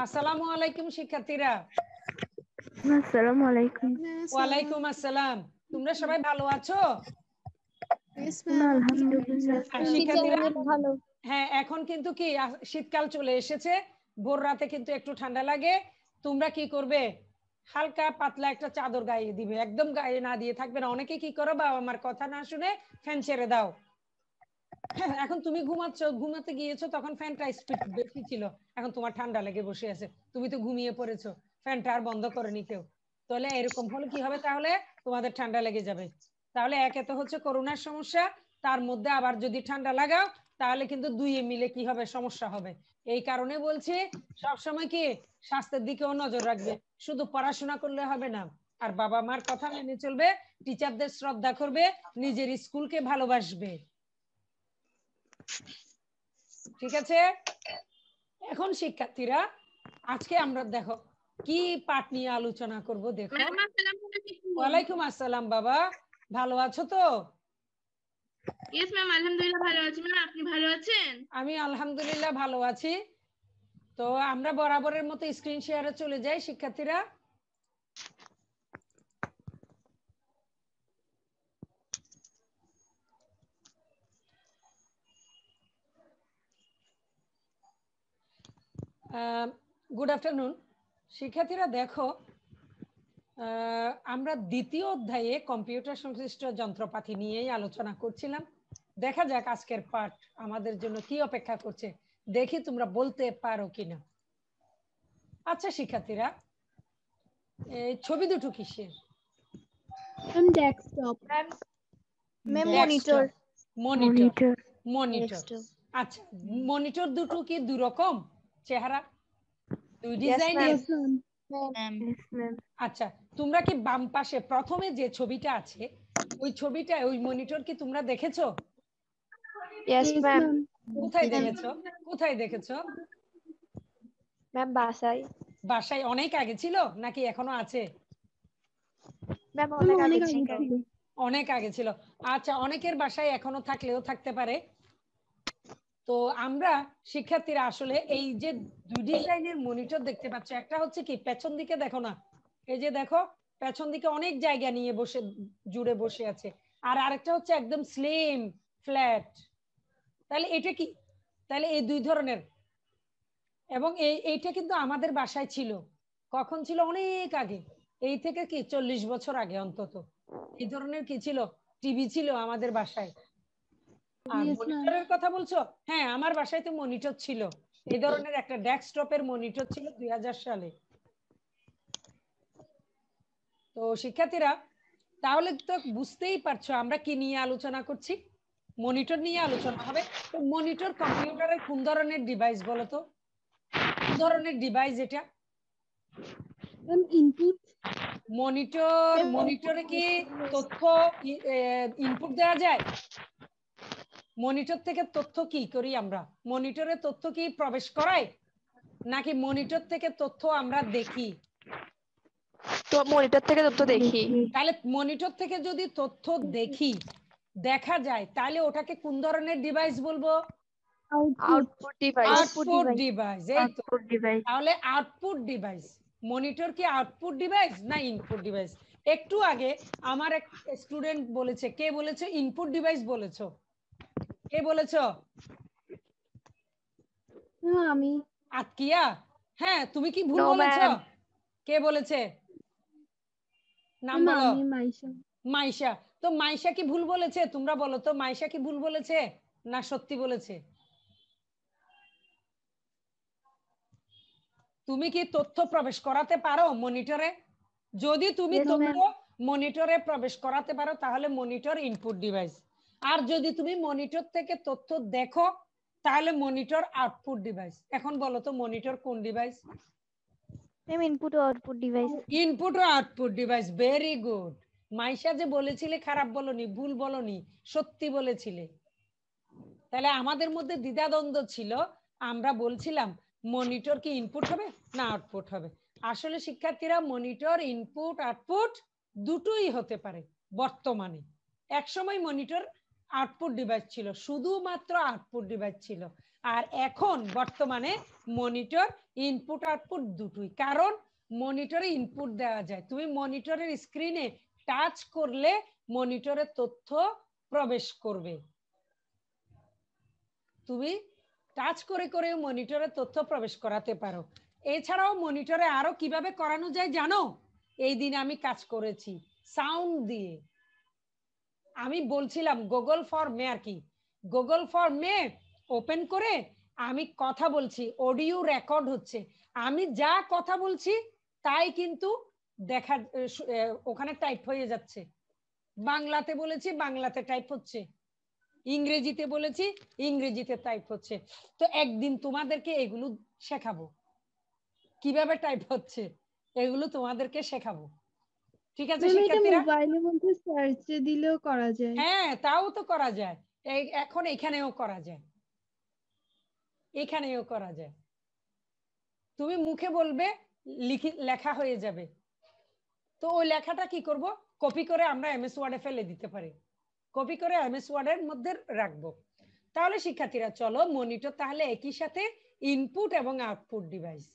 আসসালামু আলাইকুম শিক্ষার্থীরা। আসসালামু আলাইকুম। ওয়ালাইকুম আসসালাম। তোমরা সবাই ভালো আছো? আলহামদুলিল্লাহ। শিক্ষার্থীরা হ্যাঁ, এখন কিন্তু কি শীতকাল চলে এসেছে, ভোর রাতে কিন্তু একটু ঠান্ডা লাগে। তোমরা কি করবে? হালকা পাতলা একটা চাদর গায়ে দিবে, একদম গায়ে না দিয়ে থাকবে না। অনেকে কি করো, বাবা আমার কথা না শুনে ফ্যান ছেড়ে দাও। এখন তুমি ঘুমাতে গিয়েছো, তখন ফ্যানটা স্পিড বেশি ছিল, এখন তোমার ঠান্ডা লেগে বসে আছে, তুমি তো ঘুমিয়ে পড়েছো, ফ্যানটা আর বন্ধ করেনি কেউ। তাহলে এরকম হলে কি হবে? তাহলে তোমাদের ঠান্ডা লেগে যাবে। তাহলে একে তো হচ্ছে করোনার সমস্যা, তার মধ্যে আবার যদি ঠান্ডা লাগাও তাহলে কিন্তু দুইয়ে মিলে কি হবে? সমস্যা হবে। এই কারণে বলছি সবসময় কি স্বাস্থ্যের দিকেও নজর রাখবে, শুধু পড়াশোনা করলে হবে না। আর বাবা মার কথা মেনে চলবে, টিচারদের শ্রদ্ধা করবে, নিজের স্কুলকে ভালোবাসবে। ঠিক আছে? এখন শিক্ষার্থীরা, আজকে আমরা দেখো কি পাঠ নিয়ে আলোচনা করব। দেখো, ওয়ালাইকুম আসসালাম বাবা, ভালো আছো তো? ইয়েস ম্যাম, আলহামদুলিল্লাহ ভালো আছি। ম্যাম আপনি ভালো আছেন? আমি আলহামদুলিল্লাহ ভালো আছি। তো আমরা বরাবরের মতো স্ক্রিন শেয়ারে চলে যাই শিক্ষার্থীরা। গুড আফটারনুন শিক্ষার্থীরা। দেখো, আমরা দ্বিতীয় অধ্যায়ে কম্পিউটার সংশ্লিষ্ট যন্ত্রপাতি নিয়েই আলোচনা করছিলাম। দেখা যাক আজকের পাঠ আমাদের জন্য কি অপেক্ষা করছে, দেখি তোমরা বলতে পারো কিনা। আচ্ছা শিক্ষার্থীরা, এই ছবি দুটো কিসের? ডেস্কটপ। মনিটর। মনিটর। মনিটর। আচ্ছা, মনিটর দুটো কি দুই রকম চেহারা, দুই ডিজাইনের? আচ্ছা, তোমরা কি বাম পাশে প্রথমে যে ছবিটা আছে, ওই ছবিটা, ওই মনিটর কি তোমরা দেখেছো? কোথায় দেখেছো? কোথায় দেখেছো? ম্যাম বাসায়। বাসায়? অনেক আগে ছিল নাকি এখনো আছে? ম্যাম অনেক আগে ছিল। অনেক আগে ছিল। আচ্ছা, অনেকের বাসায় এখনো থাকলেও থাকতে পারে। তো আমরা শিক্ষার্থীরা আসলে এই যে দুই ডিজাইনের মনিটর দেখতে পাচ্ছ, একটা হচ্ছে কি পেছন দিকে দেখো না, এই যে দেখো পেছন দিকে অনেক জায়গা নিয়ে বসে, জুড়ে বসে আছে, আর আরেকটা হচ্ছে একদম স্লিম ফ্ল্যাট। তাহলে এটা কি? তাহলে এই দুই ধরনের। এবং এইটা কিন্তু আমাদের বাসায় ছিল। কখন ছিল? অনেক আগে, এই থেকে কি 40 বছর আগে অন্তত এই ধরনের কি ছিল? টিভি ছিল আমাদের বাসায়। আর মনিটরের কথা বলছো? হ্যাঁ, আমার বাসায় তো মনিটর ছিল, এই ধরনের একটা ডেস্কটপের মনিটর ছিল 2000 সালে। তো শিক্ষার্থীরা, তাহলে তো বুঝতেই পারছো আমরা কি নিয়ে আলোচনা করছি। মনিটর নিয়ে আলোচনা হবে। তো মনিটর কম্পিউটারের কোন ধরনের ডিভাইস বলো তো? কোন ধরনের ডিভাইস এটা? ইনপুট। মনিটরে কি তথ্য ইনপুট দেওয়া যায়? মনিটর থেকে তথ্য কি করি আমরা? মনিটরে তথ্য কি প্রবেশ করায়, নাকি মনিটর থেকে তথ্য আমরা দেখি? তো মনিটর থেকে তথ্য দেখি। তাহলে মনিটর থেকে যদি তথ্য দেখি, দেখা যায়, তাহলে ওটাকে কোন ধরনের ডিভাইস বলবো? Output device. Output device. এই তো, তাহলে আউটপুট ডিভাইস। মনিটর কি আউটপুট ডিভাইস না ইনপুট ডিভাইস? একটু আগে আমার এক স্টুডেন্ট বলেছে, কে বলেছে ইনপুট ডিভাইস বলেছো? কে বলেছো? আমি। আতকিয়া? হ্যাঁ, তুমি কি ভুল বলেছো? কে বলেছে? নাম বলো। মাইশা। তো মাইশা কি ভুল বলেছে? তোমরা বলো তো, মাইশা কি ভুল বলেছে না সত্যি বলেছে? তুমি কি তথ্য প্রবেশ করাতে পারো মনিটরে? যদি তুমি তথ্য মনিটরে প্রবেশ করাতে পারো তাহলে মনিটর ইনপুট ডিভাইস। আর যদি তুমি মনিটর থেকে তথ্য দেখো তাহলে মনিটর আউটপুট ডিভাইস। এখন বলো তো মনিটর কোন ডিভাইস? ইনপুট ও আউটপুট ডিভাইস। ইনপুট ও output device. Very good. Maisha যে বলেছিলে খারাপ বলনি, ভুল বলনি, সত্যি বলেছিলে। তাহলে আমাদের মধ্যে দ্বিধাদ্বন্দ্ব ছিল, আমরা বলছিলাম মনিটর কি ইনপুট হবে না আউটপুট হবে। আসলে শিক্ষার্থীরা, মনিটর ইনপুট আউটপুট দুটোই হতে পারে বর্তমানে। একসময় মনিটর আউটপুট ডিভাইস ছিল, শুধুমাত্র আউটপুট ডিভাইস ছিল। আর এখন বর্তমানে মনিটর ইনপুট আউটপুট দুটোই, কারণ মনিটরে ইনপুট দেওয়া যায়। তুমি মনিটরের স্ক্রিনে টাচ করলে মনিটরের তথ্য প্রবেশ করবে, তুমি টাচ করে করে মনিটরে তথ্য প্রবেশ করাতে পারো। এছাড়াও মনিটরে আরো কিভাবে করানো যায় জানো? এই দিন আমি কাজ করেছি সাউন্ড দিয়ে। আমি বলছিলাম গুগল ফর মেয়ার কি, গুগল ফর মে ওপেন করে আমি কথা বলছি, অডিও রেকর্ড হচ্ছে, আমি যা কথা বলছি তাই কিন্তু দেখা ওখানে টাইপ হয়ে যাচ্ছে। বাংলাতে বলেছি বাংলাতে টাইপ হচ্ছে, ইংরেজিতে বলেছি ইংরেজিতে টাইপ হচ্ছে। তো একদিন তোমাদেরকে এগুলো শেখাবো, কিভাবে টাইপ হচ্ছে এগুলো তোমাদেরকে শেখাবো, ঠিক আছে শিক্ষার্থীরা? মোবাইলের মধ্যে সার্চে দিলেও করা যায়। হ্যাঁ, তাও তো করা যায়, এখন এখানেও করা যায়, এখানেও করা যায়। তুমি মুখে বলবে, লেখা হয়ে যাবে। তো ওই লেখাটা কি করব, কপি করে আমরা এমএস ওয়ার্ডে ফেলে দিতে পারি, কপি করে এমএস ওয়ার্ডের মধ্যে রাখবো। তাহলে শিক্ষার্থীরা চলো, মনিটর তাহলে একই সাথে ইনপুট এবং আউটপুট ডিভাইস।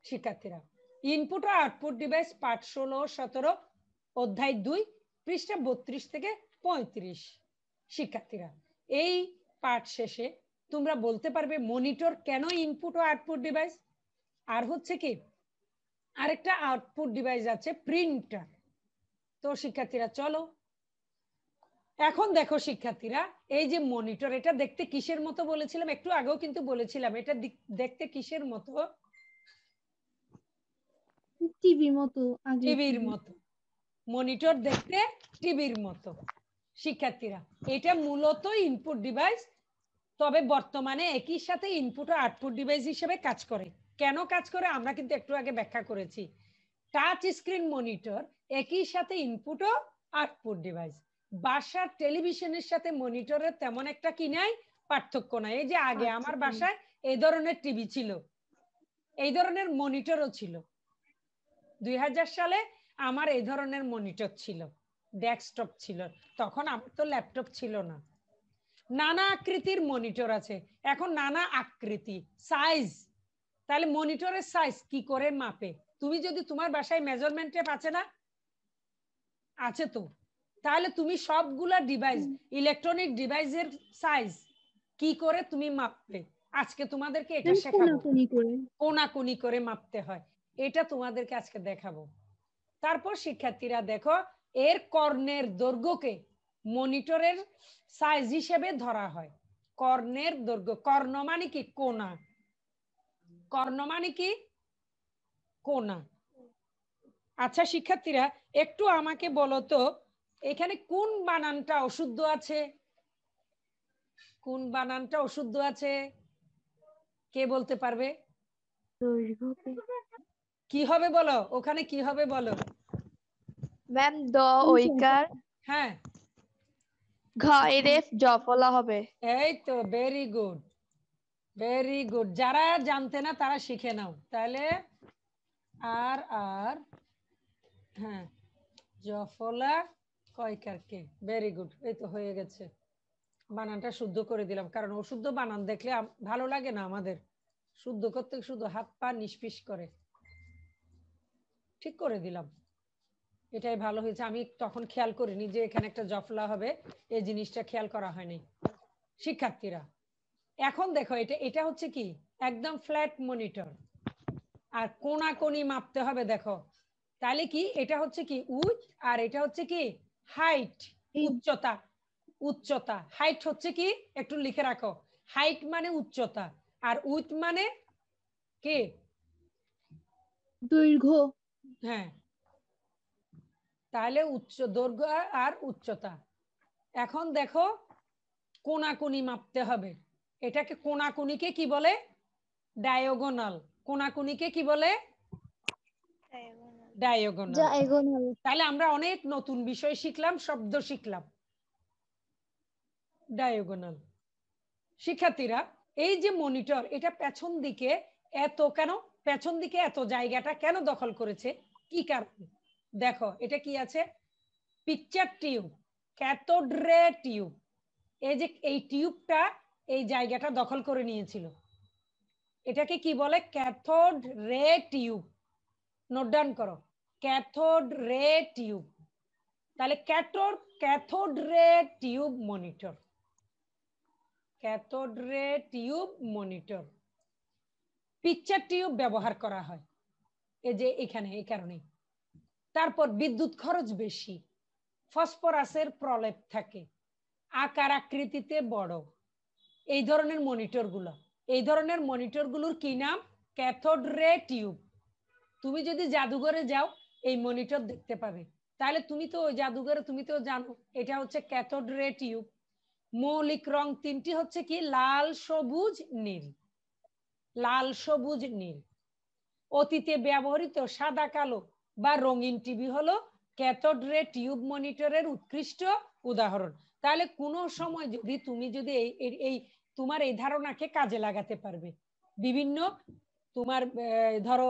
শিক্ষার্থীরা ইনপুট ও আউটপুট ডিভাইস পাঠ 16-17 অধ্যায় 2 পৃষ্ঠা 32 থেকে 35। শিক্ষার্থীরা এই পাঠ শেষে তোমরা বলতে পারবে মনিটর কেন ইনপুট ও আউটপুট ডিভাইস। আর হচ্ছে কি আরেকটা আউটপুট ডিভাইস আছে প্রিন্টার। তো শিক্ষার্থীরা চলো এখন দেখো শিক্ষার্থীরা, এই যে মনিটর এটা দেখতে কিসের মতো বলেছিলাম, একটু আগেও কিন্তু বলেছিলাম এটা দেখতে কিসের মতো? টিভির মতো। টিভির মতো, মনিটর দেখতে টিভির মতো। শিক্ষার্থীরা এটা মূলত ইনপুট ডিভাইস, তবে বর্তমানে একই সাথে ইনপুট ও আউটপুট ডিভাইস হিসেবে কাজ করে। কেন কাজ করে আমরা কিন্তু একটু আগে ব্যাখ্যা করেছি। টাচ স্ক্রিন মনিটর একই সাথে ইনপুট ও আউটপুট ডিভাইস। বাসার টেলিভিশনের সাথে মনিটরের তেমন একটা কি নাই, পার্থক্য নাই। এই যে আগে আমার বাসায় এই ধরনের টিভি ছিল, এই ধরনের মনিটরও ছিল। 2000 সালে আমার এই ধরনের মনিটর ছিল, ডেস্কটপ ছিল, তখন আমার তো ল্যাপটপ ছিল না। নানা আকৃতির মনিটর আছে এখন, নানা আকৃতি সাইজ। তাহলে মনিটরের সাইজ কি করে মাপে? তুমি যদি তোমার বাসায় মেজারমেন্ট টেপ আছে না? আছে তো। তাহলে তুমি সবগুলা ডিভাইস, ইলেকট্রনিক ডিভাইসের সাইজ কি করে তুমি মাপবে? আজকে তোমাদেরকে এটা শেখাবো, কোনাকুনি করে মাপতে হয়, এটা তোমাদেরকে আজকে দেখাবো। তারপর শিক্ষার্থীরা দেখো, এর কর্ণের দৈর্ঘ্যকে মনিটরের সাইজ হিসেবে ধরা হয়। কর্ণের দৈর্ঘ্য, কর্ণ মানে কি? কোনা। কর্ণ মানে কি? কোনা। আচ্ছা শিক্ষার্থীরা একটু আমাকে বলো তো, এখানে কোন বানানটা অশুদ্ধ আছে? কোন বানানটা অশুদ্ধ আছে কে বলতে পারবে? কি হবে বলো, ওখানে কি হবে বলো? ম্যাম দ ওইকার হ্যাঁ, ঘ এর জফলা হবে। এই তো, ভেরি গুড, ভেরি গুড। যারা জানতে না তারা শিখে নাও তাহলে। আর আর হ্যাঁ, জফলা কয়কারকে, ভেরি গুড, এই তো হয়ে গেছে। বানানটা শুদ্ধ করে দিলাম, কারণ অশুদ্ধ বানান দেখলে ভালো লাগে না আমাদের, শুদ্ধ করতে শুধু হাত পা নিষ্পিস করে। ঠিক করে দিলাম, এটাই ভালো হয়েছে। আমি তখন খেয়াল করিনি যে এখানে একটা জফলা হবে, এই জিনিসটা খেয়াল করা হয়নি। শিক্ষার্থীরা এখন দেখো, এটা হচ্ছে কি একদম ফ্ল্যাট মনিটর, আর কোনাকুনি মাপতে হবে। দেখো তাহলে কি, এটা হচ্ছে কি উইথ, আর এটা হচ্ছে কি হাইট, উচ্চতা। উচ্চতা, হাইট হচ্ছে কি, একটু লিখে রাখো, হাইট মানে উচ্চতা, আর উইথ মানে কি? দৈর্ঘ্য। হ্যাঁ, তাহলে উচ্চ দৈর্ঘ্য আর উচ্চতা। এখন দেখো কোনাকুনি মাপতে হবে, এটাকে কোনাকুনিকে কি বলে? ডায়াগোনাল। কোনাকুনিকে কি বলে? ডায়াগোনাল। তাহলে আমরা অনেক নতুন বিষয় শিখলাম, শব্দ শিখলাম। ডায়াগোনাল। শিক্ষার্থীরা এই যে মনিটর, এটা পেছন দিকে এত কেন, পেছন দিকে এত জায়গাটা কেন দখল করেছে, কি কারণে? দেখো এটা কি আছে, picture tube, cathode ray tube. এই যে এই টিউবটা এই জায়গাটা দখল করে নিয়েছিল। এটাকে কি বলে? Cathode ray tube. Note down করো, ক্যাথোড রে টিউব। তাহলে cathode ray tube monitor, cathode ray tube monitor. Picture tube ব্যবহার করা হয় এই যে এখানে, এই কারণে। তারপর বিদ্যুৎ খরচ বেশি, ফসফরাসের প্রলেপ থাকে, আকার আকৃতিতে বড়। এই ধরনের মনিটরগুলো, এই ধরনের মনিটরগুলোর কি নাম? Cathode ray tube. তুমি যদি জাদুঘরে যাও এই মনিটর দেখতে পাবে। তাহলে তুমি তো ওই জাদুঘরে, তুমি তো জানো এটা হচ্ছে ক্যাথোড রে টিউব। মৌলিক রং তিনটি হচ্ছে কি? লাল, সবুজ, নীল। লাল, সবুজ, নীল। অতীতে ব্যবহৃত সাদা কালো বা রঙিন টিভি হলো ক্যাথোড রে টিউব মনিটরের উৎকৃষ্ট উদাহরণ। তাহলে কোনো সময় যদি তুমি যদি এই তোমার এই ধারণাকে কাজে লাগাতে পারবে, বিভিন্ন তোমার ধরো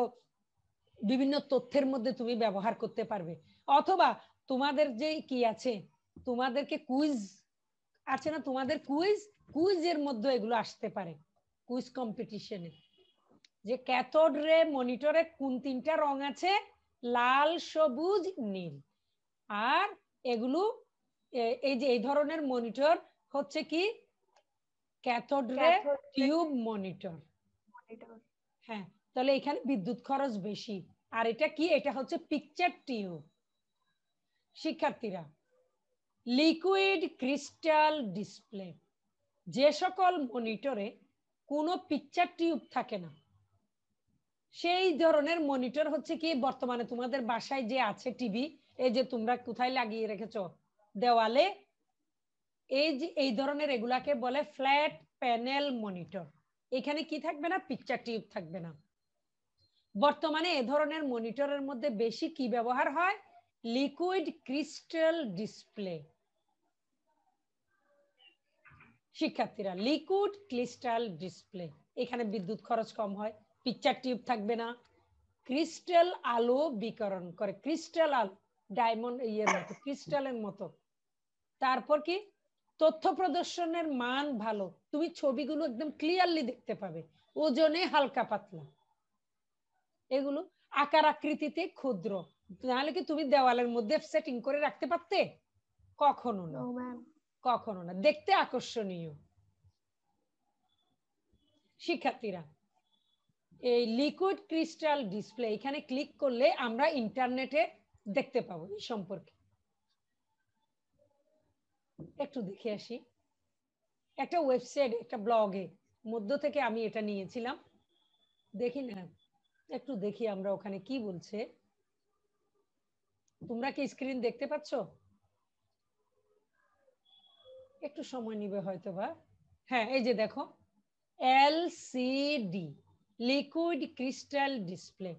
বিভিন্ন তথ্যের মধ্যে তুমি ব্যবহার করতে পারবে। অথবা তোমাদের যে কি আছে, তোমাদেরকে কুইজ আছে না, তোমাদের কুইজের মধ্যে এগুলো আসতে পারে, কুইজ কম্পিটিশনে। যে ক্যাথোড রে মনিটরে কোন তিনটা রং আছে? লাল, সবুজ, নীল। আর এগুলো এই যে এই ধরনের মনিটর হচ্ছে কি? Cathode ray tube monitor. হ্যাঁ, তাহলে এখানে বিদ্যুৎ খরচ বেশি। আর এটা কি? এটা হচ্ছে পিকচার টিউব। শিক্ষার্থীরা, লিকুইড ক্রিস্টাল ডিসপ্লে, যে সকল মনিটরে কোনো পিকচার টিউব থাকে না, সেই ধরনের মনিটর হচ্ছে কি? বর্তমানে তোমাদের বাসায় যে আছে টিভি, এই যে তোমরা কোথায় লাগিয়ে রেখেছো? দেওয়ালে। এই যে এই ধরনের এগুলাকে বলে ফ্ল্যাট প্যানেল মনিটর। এখানে কি থাকবে না? পিকচার টিউব থাকবে না। বর্তমানে এ ধরনের মনিটরের মধ্যে বেশি কি ব্যবহার হয়? Liquid crystal display. শিক্ষার্থীরা, লিকুইড ক্রিস্টাল ডিসপ্লে, এখানে বিদ্যুৎ খরচ কম হয়, পিকচার টিউব থাকবে না, ক্রিস্টাল আলো বিকিরণ করে, ক্রিস্টাল আলো ডায়মন্ড ইয়ের মতো, ক্রিস্টালের মতো। তারপর কি? তথ্য প্রদর্শনের মান ভালো, তুমি ছবিগুলো একদম ক্লিয়ারলি দেখতে পাবে, ওজনে হালকা পাতলা। এগুলো আকার আকৃতিতে ক্ষুদ্র। তাহলে কি তুমি দেওয়ালের মধ্যে সেটিং করে রাখতে পারতে? কখনো না, কখনো না। দেখতে আকর্ষণীয়। শিক্ষার্থীরা, এই লিকুইড ক্রিস্টাল ডিসপ্লে, এখানে ক্লিক করলে আমরা ইন্টারনেটে দেখতে পাবো এই সম্পর্কে। একটু দেখে আসি। একটা ওয়েবসাইট, একটা ব্লগে মধ্য থেকে আমি এটা নিয়েছিলাম, দেখি না, একটু দেখি আমরা ওখানে কি বলছে। তোমরা কি স্ক্রিন দেখতে পাচ্ছ? একটু সময় নিবে হয়তো বা। হ্যাঁ, এই যে দেখো, এলসিডি, লিকুইড ক্রিস্টাল ডিসপ্লে।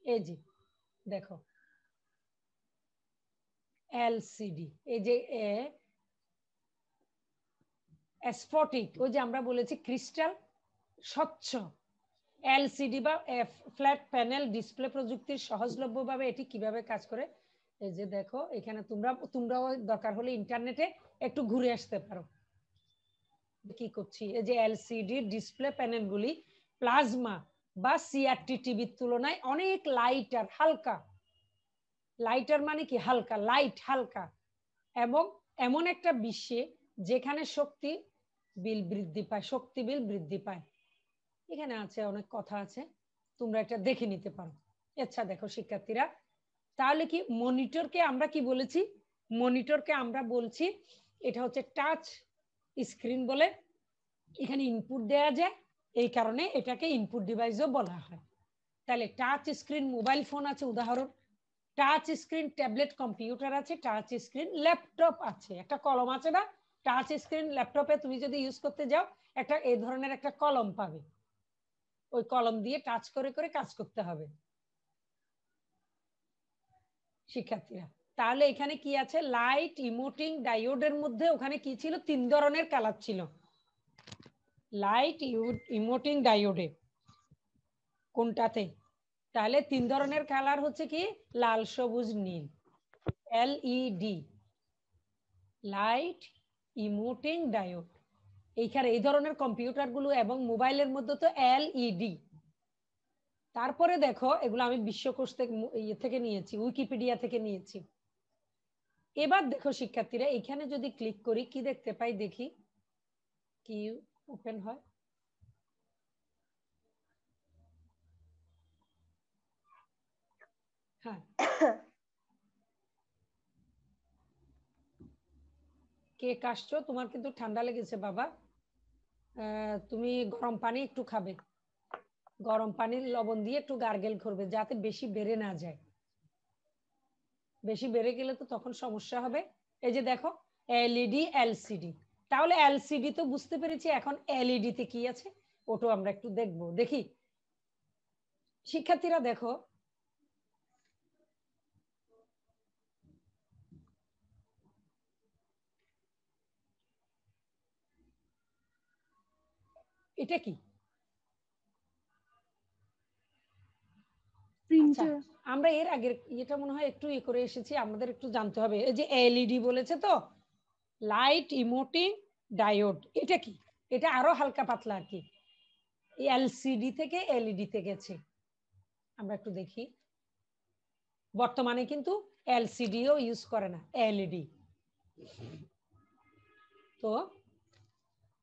এই যে দেখো এলসিডি, এই যে স্ফটিক, ওই যে আমরা বলেছি ক্রিস্টাল, স্বচ্ছ। এলসিডি বা ফ্ল্যাট প্যানেল ডিসপ্লে প্রযুক্তির সহজলভ্যভাবে এটি কিভাবে কাজ করে। এই যে দেখো এখানে তোমরাও দরকার হলে ইন্টারনেটে একটু ঘুরে আসতে পারো। কি করছি? এই যে এলসিডি ডিসপ্লে প্যানেলগুলি প্লাজমা বা সিআরটি টিভির তুলনায় অনেক লাইটার, হালকা। লাইটার মানে কি? হালকা, লাইট, হালকা। এবং এমন একটা বিশ্বে যেখানে শক্তি বিল বৃদ্ধি পায়, শক্তি বিল বৃদ্ধি পায়। এখানে আছে অনেক কথা আছে, তোমরা এটা দেখে নিতে পারো। আচ্ছা দেখো শিক্ষার্থীরা, তাহলে কি মনিটরকে আমরা কি বলেছি? মনিটরকে আমরা বলছি এটা হচ্ছে টাচ স্ক্রিন বলে। এখানে ইনপুট দেয়া যায়, এই কারণে এটাকে ইনপুট ডিভাইসও বলা হয়। তাহলে টাচ স্ক্রিন মোবাইল ফোন আছে উদাহরণ, টাচ স্ক্রিন ট্যাবলেট কম্পিউটার আছে, টাচ স্ক্রিন ল্যাপটপ আছে, একটা কলম আছে না? টাচ স্ক্রিন ল্যাপটপে তুমি যদি ইউজ করতে যাও, একটা এই ধরনের একটা কলম পাবে, ওই কলম দিয়ে টাচ করে করে কাজ করতে হবে। শিক্ষার্থীরা, তাহলে এখানে কি আছে? লাইট ইমোটিং ডায়োডের মধ্যে ওখানে কি ছিল? 3 ধরনের কালার ছিল। লাইট ইমোটিং ডায়োডে কোনটাতে? তাহলে 3 ধরনের কালার হচ্ছে কি? লাল, সবুজ, নীল। LED, light emitting diode. এইখানে এই ধরনের কম্পিউটার গুলো এবং মোবাইলের মধ্যে তো এলইডি। তারপরে দেখো এগুলো আমি বিশ্বকোষ থেকে নিয়েছি, উইকিপিডিয়া থেকে নিয়েছি। এবার দেখো শিক্ষার্থীরা, এখানে যদি ক্লিক করি কি দেখতে পাই দেখি, কি ওপেন হয়। হ্যাঁ, কেক আসছো, তোমার কিন্তু ঠান্ডা লেগেছে বাবা, তুমি গরম পানি একটু খাবে, গরম পানির লবণ দিয়ে একটু গার্গেল করবে যাতে বেশি বেড়ে না যায়, বেশি বেড়ে গেলে তো তখন সমস্যা হবে। এই যে দেখো এলইডি এলসিডি, তাহলে এলসিডি তো বুঝতে পেরেছি, এখন এলইডি তে কি আছে ওটাও আমরা একটু দেখবো। দেখি শিক্ষার্থীরা দেখো, এটা কি? প্রিন্টার। আমরা এর আগের এটা মনে হয় একটু ই করে এসেছি, আমাদের একটু জানতে হবে। এই যে এলইডি বলেছে তো, লাইট ইমোটিং ডায়োড, এটা কি? এটা আরো হালকা পাতলা আর কি, এলসিডি থেকে এলইডি তে গেছে। আমরা একটু দেখি, বর্তমানে কিন্তু এলসিডিও ইউজ করে না, এলইডি। তো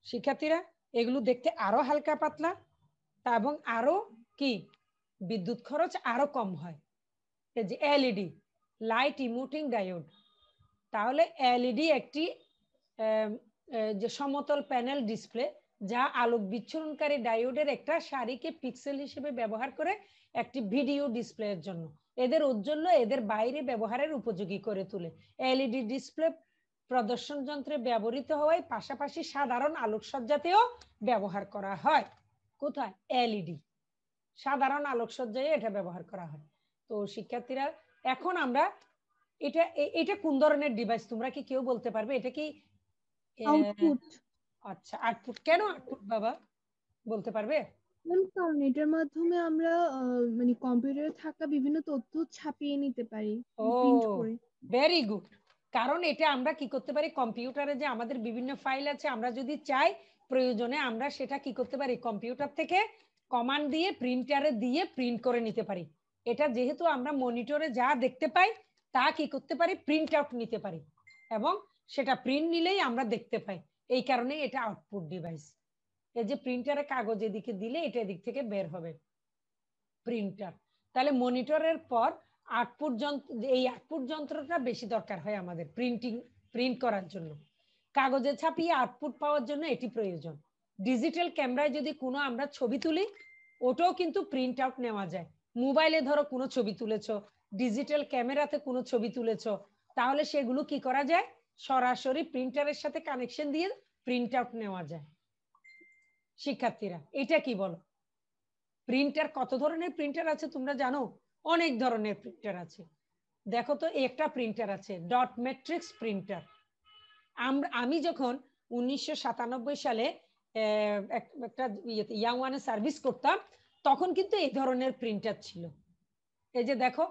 শিক্ষার্থীরা এগুলো দেখতে আরো হালকা পাতলা এবং আরো কি বিদ্যুৎ খরচ আরো কম হয়। এই যে এলইডি, লাইট ইমোটিং ডায়োড, তাহলে এলইডি একটি যে সমতল প্যানেল ডিসপ্লে যা আলোক বিচ্ছুরণকারী ডায়োডের একটা সারিকে পিক্সেল হিসেবে ব্যবহার করে একটি ভিডিও ডিসপ্লের জন্য এদের ঔজ্জ্বল্য এদের বাইরে ব্যবহারের উপযোগী করে তোলে। এলইডি ডিসপ্লে প্রদর্শন যন্ত্রে ব্যবহৃত হওয়ায় পাশাপাশি সাধারণ আলোকসজ্জাতেও ব্যবহার করা হয়। কোথায়? এলইডি, সাধারণ আলোকসজ্জায় এটা ব্যবহার করা হয়। তো শিক্ষার্থীরা এখন আমরা এটা এটা কোন ধরনের ডিভাইস তোমরা কি কেউ বলতে পারবে? এটা কি আউটপুট। আচ্ছা, আউটপুট। কেন আউটপুট বাবা বলতে পারবে? কারণ এটার মাধ্যমে আমরা মানে কম্পিউটারে থাকা বিভিন্ন তথ্য ছাপিয়ে নিতে পারি, ও প্রিন্ট করে। Very good. কারণ এটা আমরা কি করতে পারি, কম্পিউটারে যে আমাদের বিভিন্ন ফাইল আছে আমরা যদি চাই প্রয়োজনে আমরা সেটা কি করতে পারি, কম্পিউটার থেকে কমান্ড দিয়ে প্রিন্টারে দিয়ে প্রিন্ট করে নিতে পারি। এটা যেহেতু আমরা মনিটরে যা দেখতে পাই তা কি করতে পারি, প্রিন্ট আউট নিতে পারি এবং সেটা প্রিন্ট নিলেই আমরা দেখতে পাই। এই কারণে এটা আউটপুট ডিভাইস। এই যে প্রিন্টারে কাগজ এদিকে দিলে এটা এদিক থেকে বের হবে, প্রিন্টার। তাহলে মনিটরের পর আউটপুট যন্ত্র, এই আউটপুট যন্ত্রটা বেশি দরকার হয় আমাদের প্রিন্ট করার জন্য। কাগজে ছাপিয়ে আউটপুট পাওয়ার জন্য এটি প্রয়োজন। ডিজিটাল ক্যামেরায় যদি কোনো আমরা ছবি তুলি ওটাও কিন্তু প্রিন্ট আউট নেওয়া যায়। মোবাইলে ধরো কোনো ছবি তুলেছো, ডিজিটাল ক্যামেরাতে কোনো ছবি তুলেছো, তাহলে সেগুলো কি করা যায়, সরাসরি প্রিন্টারের সাথে কানেকশন দিয়ে প্রিন্ট আউট নেওয়া যায়। শিক্ষার্থীরা এটা কি বলো? প্রিন্টার কত ধরনের প্রিন্টার আছে তোমরা জানো? অনেক ধরনের প্রিন্টার আছে। দেখো তো একটা প্রিন্টার আছে ডট ম্যাট্রিক্স প্রিন্টার। আমি যখন 1997 সালে একটা ইয়াং ওয়ানে সার্ভিস করতাম তখন কিন্তু এই ধরনের প্রিন্টার ছিল। এই যে দেখো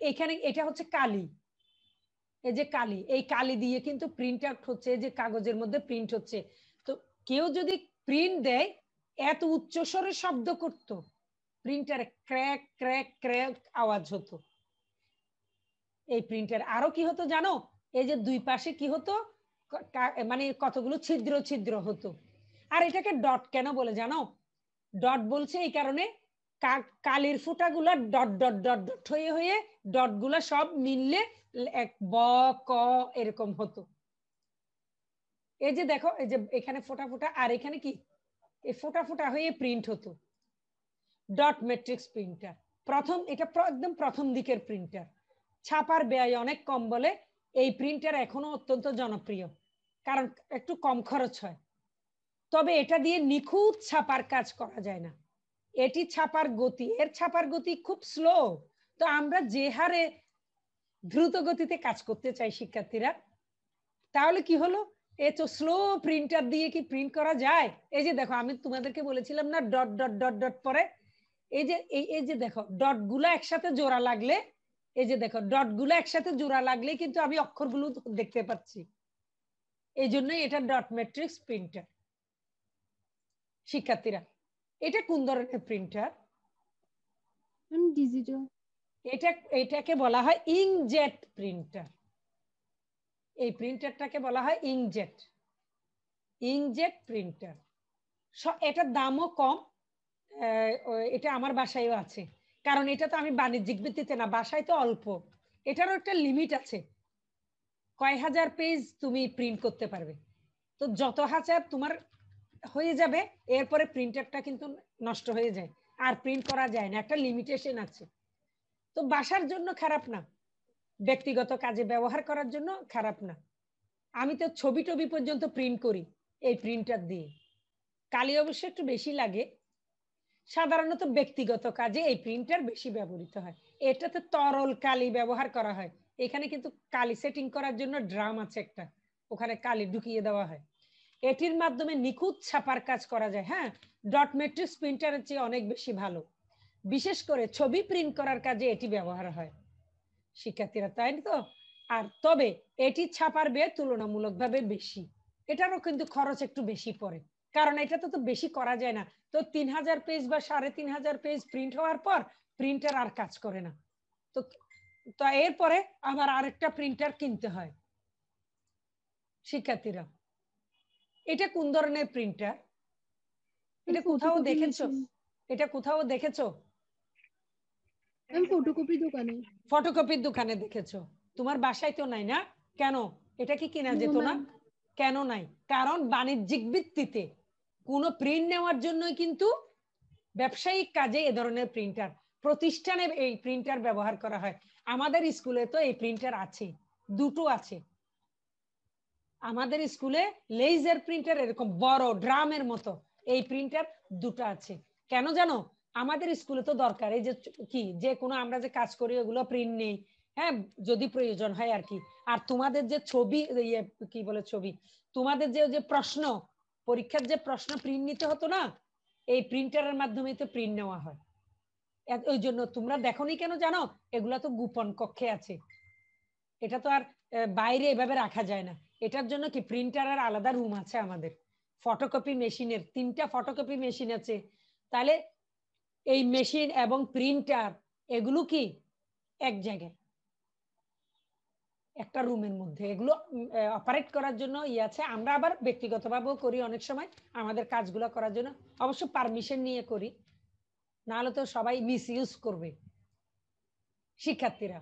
এখানে এটা হচ্ছে কালি, এই যে কালি, এই কালি দিয়ে কিন্তু প্রিন্ট আউট হচ্ছে, যে কাগজের মধ্যে প্রিন্ট হচ্ছে। তো কেউ যদি প্রিন্ট দেয় এত উচ্চস্বরে শব্দ করতো, প্রিন্টারে ক্র্যাক ক্র্যাক ক্র্যাক আওয়াজ হতো। এই প্রিন্টার আরো কি হতো জানো? এই যে দুই পাশে কি হতো, মানে কতগুলো ছিদ্র ছিদ্র হতো। আর এটাকে ডট কেন বলে জানো? ডট বলছে এই কারণে কালির ফুটাগুলা ডট ডট ডট ডট হয়ে হয়ে ডট গুলা সব মিললে এক ব ক এরকম হতো। এই যে দেখো এই যে এখানে ফোটা ফোটা আর এখানে কি এই ফোটা ফোটা হয়ে প্রিন্ট হতো। ডট ম্যাট্রিক্স প্রিন্টার এটা একদম প্রথম দিকের প্রিন্টার। ছাপার ব্যয় অনেক কম বলে এই প্রিন্টার এখনো অত্যন্ত জনপ্রিয়, কারণ একটু কম খরচ হয়। তবে এটা দিয়ে নিখুঁত ছাপার কাজ করা যায় না। এর ছাপার গতি খুব স্লো। তো আমরা যে হারে দ্রুত গতিতে কাজ করতে চাই শিক্ষার্থীরা, তাহলে কি হলো, এত স্লো প্রিন্টার দিয়ে কি প্রিন্ট করা যায়? এই যে দেখো আমি তোমাদেরকে বলেছিলাম না ডট ডট ডট ডট পরে, এই যে দেখো ডট গুলা একসাথে জোড়া লাগলে, এই যে দেখো ডট গুলো একসাথে জোড়া লাগলে কিন্তু আমি অক্ষরগুলো দেখতে পাচ্ছি। এই জন্যই এটা ডট ম্যাট্রিক্স প্রিন্টার। শিক্ষার্থীরা এটা কোন ধরনের প্রিন্টার? ডিজিটাল। এটাকে বলা হয় ইঙ্কজেট প্রিন্টার। এই প্রিন্টারটাকে বলা হয় ইঙ্কজেট প্রিন্টার। এটার দামও কম, এটা আমার বাসায়ও আছে, কারণ এটা তো আমি বাণিজ্যিক ভিত্তিতে না, বাসায় তো অল্প, এটারও একটা লিমিট আছে, কয় হাজার পেজ তুমি প্রিন্ট করতে পারবে। তো যত হাজার তোমার হয়ে যাবে এরপরে প্রিন্টারটা কিন্তু নষ্ট হয়ে যায়, আর প্রিন্ট করা যায় না, একটা লিমিটেশন আছে। তো বাসার জন্য খারাপ না, ব্যক্তিগত কাজে ব্যবহার করার জন্য খারাপ না। আমি তো ছবি টবি পর্যন্ত প্রিন্ট করি এই প্রিন্টার দিয়ে। কালি অবশ্য একটু বেশি লাগে, সাধারণত ব্যক্তিগত কাজে এই প্রিন্টার বেশি ব্যবহৃত হয়। এটাতে তরল কালি ব্যবহার করা হয়, এখানে কিন্তু কালি সেটিং করার জন্য ড্রাম আছে একটা, ওখানে কালি ঢুকিয়ে দেওয়া হয়। এটির মাধ্যমে নিখুঁত ছাপার কাজ করা যায়। হ্যাঁ, ডট ম্যাট্রিক্স প্রিন্টারের চেয়ে অনেক বেশি ভালো, বিশেষ করে ছবি প্রিন্ট করার কাজে এটি ব্যবহার হয় শিক্ষার্থীরা, তাই তো? আর তবে এটি ছাপার ব্যয় তুলনামূলকভাবে বেশি, এটারও কিন্তু খরচ একটু বেশি পড়ে, কারণ এটা তো বেশি করা যায় না। তো 3000 পেজ বা 3500 পেজ প্রিন্ট হওয়ার পর প্রিন্টার আর কাজ করে না, তো তো এরপরে আবার আরেকটা প্রিন্টার কিনতে হয়। শিক্ষার্থীরা এটা কোন ধরনের প্রিন্টার? এটা কোথাও দেখেছো? এটা কোথাও দেখেছো? ফটোকপি দোকানে। ফটোকপির দোকানে দেখেছো, তোমার বাসায় তো নাই না? কেন, এটা কি কেনা যেত না? কেন নাই? কারণ বাণিজ্যিক ভিত্তিতে কোনো প্রিন্ট নেওয়ার জন্যই কিন্তু ব্যবসায়িক কাজে এ ধরনের প্রিন্টার, প্রতিষ্ঠানে এই প্রিন্টার ব্যবহার করা হয়। আমাদের স্কুলে তো এই প্রিন্টার আছে, দুটো আছে আমাদের স্কুলে, লেজার প্রিন্টার এরকম বড় ড্রামের মতো এই প্রিন্টার দুটো আছে। কেন জানো? আমাদের স্কুলে তো দরকার, এই যে কি যে কোনো আমরা যে কাজ করি ওগুলো প্রিন্ট নেই, হ্যাঁ, যদি প্রয়োজন হয় আর কি। আর তোমাদের যে ছবি, কি বলে ছবি, তোমাদের যে প্রশ্ন, পরীক্ষার যে প্রশ্ন প্রিন্ট নিতে হতো না, এই প্রিন্টারের মাধ্যমে তো প্রিন্ট নেওয়া হয়। ওই জন্য তোমরা দেখোনি কেন জানো? এগুলা তো গোপন কক্ষে আছে, এটা তো আর বাইরে এভাবে রাখা যায় না। এটার জন্য কি প্রিন্টারের আলাদা রুম আছে আমাদের, ফটোকপি মেশিনের 3টা ফটোকপি মেশিন আছে। তাহলে এই মেশিন এবং প্রিন্টার এগুলো কি এক জায়গায় একটা রুমের মধ্যে, এগুলো অপারেট করার জন্য আছে। আমরা আবার ব্যক্তিগতভাবেও করি অনেক সময় আমাদের কাজগুলো করার জন্য, অবশ্য পারমিশন নিয়ে করি, নাহলে তো সবাই মিস ইউজ করবে। শিক্ষার্থীরা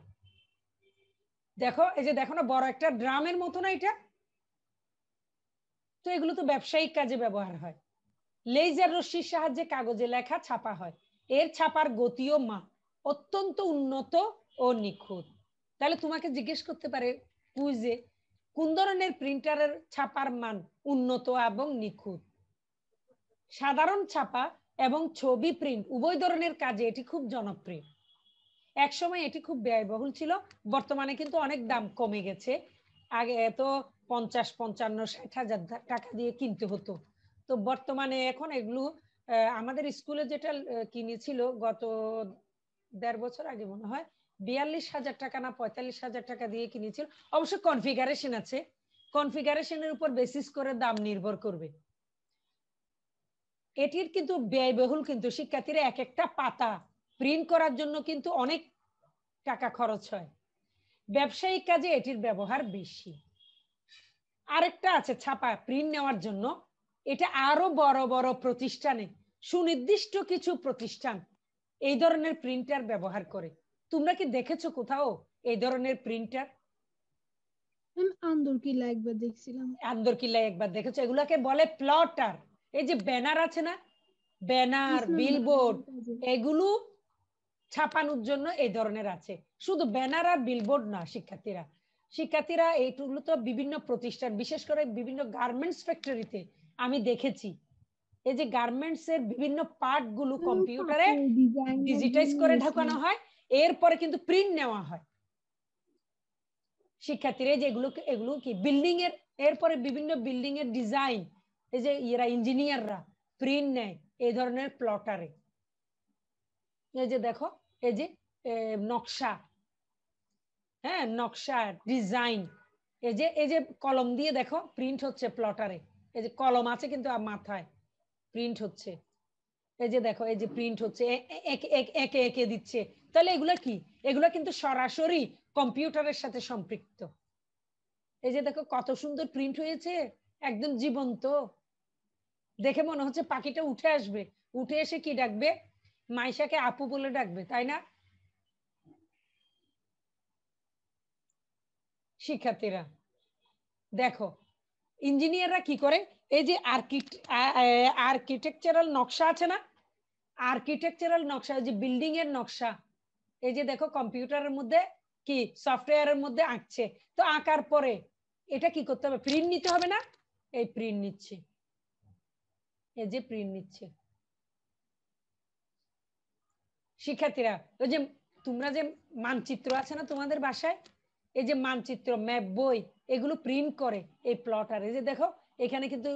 দেখো, এই যে দেখো না বড় একটা ড্রামের মতো না এটা, তো এগুলো তো ব্যবসায়িক কাজে ব্যবহার হয়। লেজার রশ্মির সাহায্যে কাগজে লেখা ছাপা হয়, এর ছাপার গতি ও মান অত্যন্ত উন্নত ও নিখুঁত। তাহলে তোমাকে জিজ্ঞেস করতে পারে কুইজে, কোন ধরনের প্রিন্টারের ছাপার মান উন্নত এবং নিখুঁত? সাধারণ ছাপা এবং ছবি প্রিন্ট উভয় ধরনের কাজে এটি খুব জনপ্রিয়। একসময় এটি খুব ব্যয়বহুল ছিল, বর্তমানে কিন্তু অনেক দাম কমে গেছে। আগে এত 50, 55, 60,000 টাকা দিয়ে কিনতে হতো, তো বর্তমানে এখন এগুলো আমাদের স্কুলে যেটা কিনেছিল গত 1.5 বছর আগে মনে হয় 42,000 টাকা না 45,000 টাকা দিয়ে কিনেছিল। অবশ্য কনফিগারেশন আছে, কনফিগারেশনের উপর বেসিস করে দাম নির্ভর করবে। এটির কিন্তু ব্যয়বহুল, কিন্তু শিক্ষার্থীরা এক একটা পাতা প্রিন্ট করার জন্য কিন্তু অনেক টাকা খরচ হয়, ব্যবসায়িক কাজে এটির ব্যবহার বেশি। আরেকটা আছে ছাপা প্রিন্ট নেওয়ার জন্য, এটা আরো বড় বড় প্রতিষ্ঠানে, সুনির্দিষ্ট কিছু প্রতিষ্ঠান এই ধরনের প্রিন্টার ব্যবহার করে। তোমরা কি দেখেছো কোথাও এই ধরনের প্রিন্টার? আন্দরকিল্লা একবার দেখছিলাম। আন্দরকিল্লা একবার দেখেছো? এগুলাকে বলে প্লটার। এই যে ব্যানার আছে না, ব্যানার, বিলবোর্ড, এগুলো ছাপানোর জন্য এই ধরনের আছে। শুধু ব্যানার আর বিলবোর্ড না শিক্ষার্থীরা এইগুলো তো বিভিন্ন প্রতিষ্ঠান, বিশেষ করে বিভিন্ন গার্মেন্টস ফ্যাক্টরিতে আমি দেখেছি, এই যে গার্মেন্টস এর বিভিন্ন পার্ট গুলো কম্পিউটারে ডিজিটাইজ করে ঢোকানো হয়, এরপরে কিন্তু প্রিন্ট নেওয়া হয়। শিক্ষার্থীরা এগুলো কি বিল্ডিং এর, এরপরে বিভিন্ন বিল্ডিং এর ডিজাইন, এই যে ইঞ্জিনিয়াররা প্রিন্ট নেয় এই ধরনের প্লটারে। এই যে দেখো, এই যে নকশা, হ্যাঁ নকশা ডিজাইন, এই যে কলম দিয়ে দেখো প্রিন্ট হচ্ছে প্লটারে, এই যে কলম আছে কিন্তু মাথায় প্রিন্ট হচ্ছে, এই যে দেখো এই যে প্রিন্ট হচ্ছে, একে একে দিচ্ছে। তাহলে এগুলা কি? এগুলা কিন্তু সরাসরি কম্পিউটারের সাথে সম্পৃক্ত। এই যে দেখো কত সুন্দর প্রিন্ট হয়েছে, একদম জীবন্ত। দেখে মনে হচ্ছে পাখিটা উঠে আসবে, উঠে এসে কি ডাকবে? মাইশাকে আপু বলে ডাকবে, তাই না? শিক্ষার্থীরা দেখো, ইঞ্জিনিয়াররা কি করে? এই যে আর্কিটেকচারাল নকশা আছে না, আর্কিটেকচারাল নকশা, যে বিল্ডিং এর নকশা, এই যে দেখো কম্পিউটারের মধ্যে কি সফটওয়্যারের মধ্যে আঁকছে। তো আঁকার পরে এটা কি করতে হবে? প্রিন্ট নিতে হবে না? এই প্রিন্ট নিচ্ছে, এই যে প্রিন্ট নিচ্ছে। শিক্ষার্থীরা ওই যে তোমরা যে মানচিত্র আছে না তোমাদের বাসায়, এই যে মানচিত্র, ম্যাপ বই, এগুলো প্রিন্ট করে এই প্লটার। এই যে দেখো এখানে কিন্তু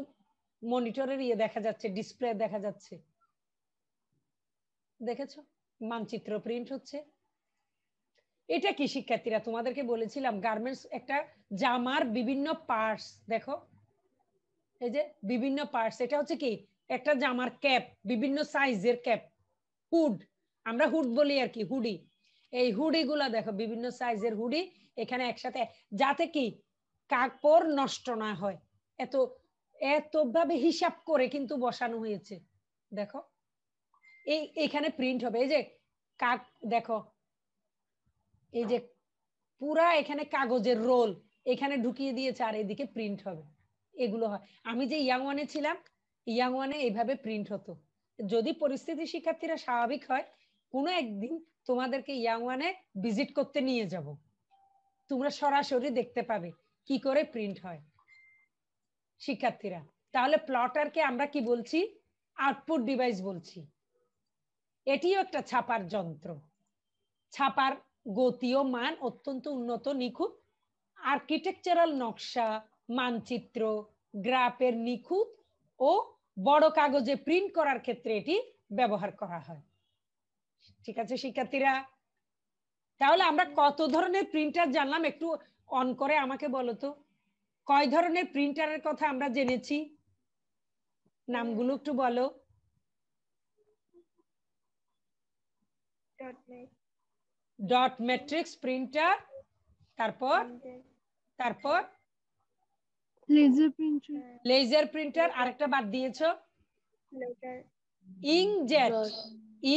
মনিটরের ইয়ে দেখা যাচ্ছে, ডিসপ্লে দেখা যাচ্ছে, দেখেছো? মানচিত্র প্রিন্ট হচ্ছে। এটা কি শিক্ষার্থীরা? তোমাদেরকে বলেছিলাম গার্মেন্টস একটা জামার বিভিন্ন পার্টস, দেখো এই যে বিভিন্ন পার্টস। এটা হচ্ছে কি একটা জামার ক্যাপ, বিভিন্ন সাইজের ক্যাপ, হুড, আমরা হুড বলি আর কি, হুডি। এই হুডি গুলা দেখো বিভিন্ন সাইজের হুডি এখানে একসাথে, যাতে কি কাপড় নষ্ট না হয়, এত এত ভাবে হিসাব করে কিন্তু বসানো হয়েছে। দেখো এখানে প্রিন্ট হবে, এই যে দেখো এই যে পুরা এখানে কাগজের রোল এখানে ঢুকিয়ে দিয়েছে, আর এদিকে প্রিন্ট হবে। এগুলো হয়। আমি যে ইয়াং ওয়ানে ছিলাম, ইয়াং ওয়ানে এইভাবে প্রিন্ট হতো। যদি পরিস্থিতি শিক্ষার্থীরা স্বাভাবিক হয়, কোনো একদিন তোমাদেরকে ইয়াং ওয়ানে ভিজিট করতে নিয়ে যাব, তোমরা সরাসরি দেখতে পাবে কি করে প্রিন্ট হয় শিক্ষার্থীরা। তাহলে প্লটারকে আমরা কি বলছি? আউটপুট ডিভাইস বলছি। এটিও একটা ছাপার যন্ত্র। ছাপার গতি ও মান অত্যন্ত উন্নত, নিখুঁত। আর্কিটেকচারাল নকশা, মানচিত্র, গ্রাফের নিখুঁত ও বড় কাগজে প্রিন্ট করার ক্ষেত্রে এটি ব্যবহার করা হয়। ঠিক আছে শিক্ষার্থীরা? তাহলে আমরা কত ধরনের প্রিন্টার জানলাম? একটু অন করে আমাকে বলো তো, কয় ধরনের প্রিন্টারের কথা আমরা জেনেছি? নামগুলো একটু বলো। ডট ম্যাট্রিক্স প্রিন্টার, তারপর তারপর লেজার প্রিন্টার, আরেকটা বাদ দিয়েছো,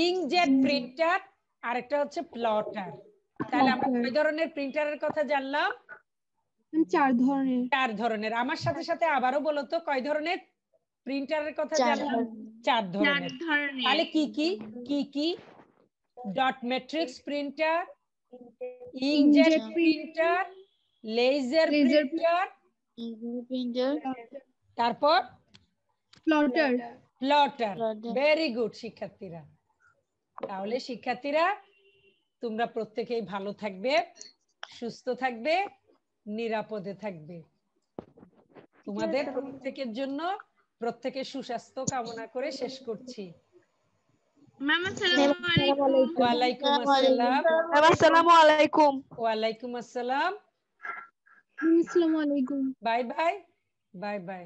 ইঙ্কজেট প্রিন্টার, আরেকটা হচ্ছে প্লটার। তাহলে আমরা কয় ধরনের প্রিন্টারের কথা জানলাম? 4 ধরনের। 4 ধরনের। আমার সাথে সাথে আবারও বলো তো, কয় ধরনের প্রিন্টারের কথা জানলাম? 4 ধরনের। তাহলে কি কি কি কি? Dot matrix printer, inkjet printer, laser printer, তারপর প্লটার। প্লটার। ভেরি গুড শিক্ষার্থীরা। তাহলে শিক্ষার্থীরা তোমরা প্রত্যেকেই ভালো থাকবে, সুস্থ থাকবে, নিরাপদে থাকবে। তোমাদের প্রত্যেকের জন্য প্রত্যেকের সুস্বাস্থ্য কামনা করে শেষ করছি। ওয়ালাইকুম আসসালাম। আসসালামু আলাইকুম। ওয়ালাইকুম আসসালাম। আসসালামু আলাইকুম। Bye bye, bye bye.